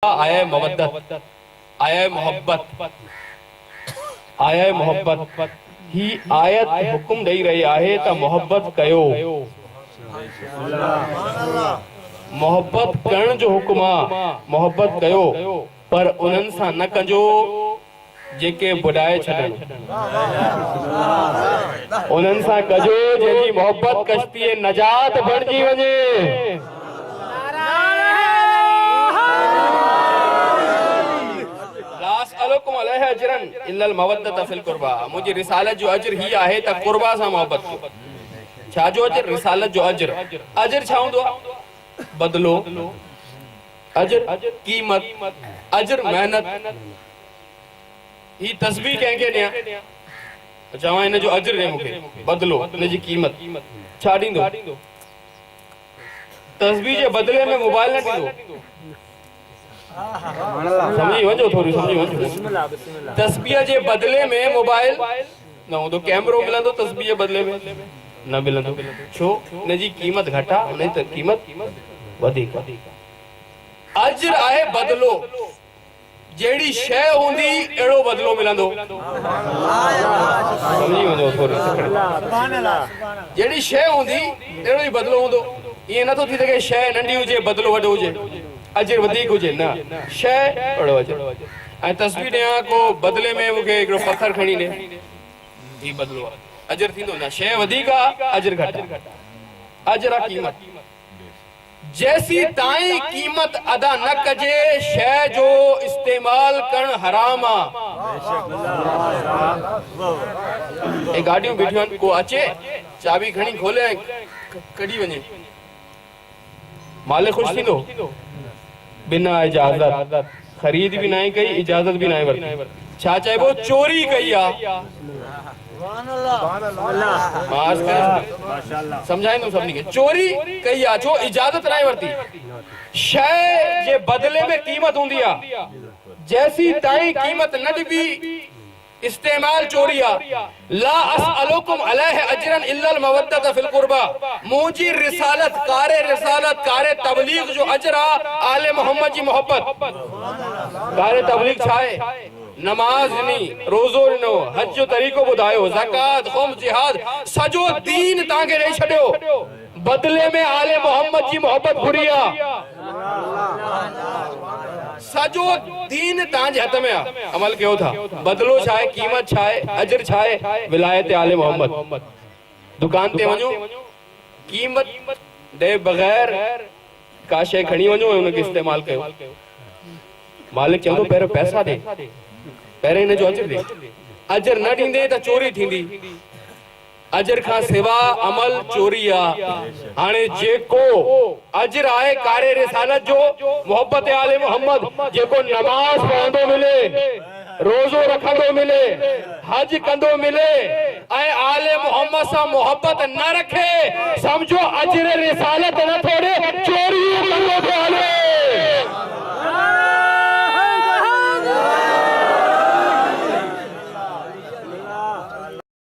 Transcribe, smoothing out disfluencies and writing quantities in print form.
आया मवद्दत, आया मोहब्बत, आया मोहब्बत ही आयत हुक्म दई रही आहे त मोहब्बत कयो। मोहब्बत करण जो हुक्म आ, मोहब्बत कयो, पर उन्हनि सां न कजो जेके बुॾाए छॾनि, उन्हनि सां कजो जंहिंजी मोहब्बत कश्तीअ नजात बणिजी वञे। मुझे रिसालत जो अजर ही आहे त कुर्बा सां मोहब्बत कयो। छा जो अजर? रिसालत जो अजर। अजर छा हूंदो आहे? बदलो, अजर कीमत, अजर मेहनत। ही तस्बीह कंहिंखे ॾियां? चवां हिन जो अजर ॾे मूंखे, बदलो हिन जी कीमत छा ॾींदो? तस्बीह जे बदले में मोबाइल न ॾींदो। समझी वञो, थोड़ी समझी वञो। तस्बीह जे बदले में मोबाइल न हूंदो, कैमरो मिलंदो, तस्बीह जे बदले में न मिलंदो। छो? हिन जी कीमत घटि आहे, हुन जी कीमत वधीक। अजर आहे बदलो, जहिड़ी शइ हूंदी अहिड़ो बदलो मिलंदो। समझी वञो थोरी, जहिड़ी शइ हूंदी अहिड़ो ई बदलो हूंदो। ईअं नथो थी सघे शइ नंढी हुजे बदलो वॾो हुजे, अजर वधीक हुजे, न, शइ अहिड़ो अजर। ऐं तस्बीह ॾियां को बदले में मूंखे हिकिड़ो पत्थर खणी ॾे, ही बदलो आहे, अजर थींदो न। शइ वधीक आहे, अजर घटि आहे। अजर आहे कीमत। जैसी ताईं कीमत अदा न कजे, शइ जो इस्तेमाल करण हराम आहे। ए गाॾियूं बीठियूं आहिनि, को अचे चाबी खणी खोले ऐं कढी वञे, मालिक ख़ुशि थींदो? बिना इजाज़त, ख़रीद भी नहीं कई, इजाज़त भी नहीं वरती। छा चइबो? चोरी कई आहे। समझाईंदुमि सभिनी खे, चोरी कई आहे, छो? इजाज़त नहीं वरती। शइ जे बदले में कीमत हूंदी आहे, जैसी ताईं कीमत न ॾिबी इस्तेमाल चोरी आहे। ला असअलुकुम अलैहि अजरन इल्लल मवद्दत फिल कुर्बा। मुंहिंजी रिसालत, कारे तबलीग जो अजर आहे आले मोहम्मद जी मोहब्बत। कारे तबलीग छा आहे? नमाज ॾिनी, रोज़ो ॾिनो, हज जो तरीक़ो ॿुधायो, ज़कात, ख़ुम्स, जिहाद, सॼो दीन तव्हांखे ॾेई छॾियो। बदले में आले मोहम्मद जी मोहब्बत घुरी आहे। सॼो दीन तव्हांजे हथ में आहे, अमल कयो था। बदलो छा आहे? कीमत छा आहे? अजर छा आहे? विलायत आले मोहम्मद। दुकान ते वञो, कीमत ॾे बग़ैर का शइ खणी वञो ऐं हुनखे इस्तेमाल कयो। मालिक चवंदो पहिरियों पैसा ॾे, पहिरियों हिन जो अजर ॾे। अजर न ॾींदे त चोरी थींदी। अजर खां सिवा अमल चोरी आहे। हाणे जेको अजर आहे कारे रिसालत जो, मोहब्बत आले मोहम्मद, जेको नमाज पढ़ंदो मिले, रोज़ो रखंदो मिले, हज कंदो मिले ऐं आले मोहम्मद सां मोहब्बत न रखे, समझो अजर रिसालत न थोड़े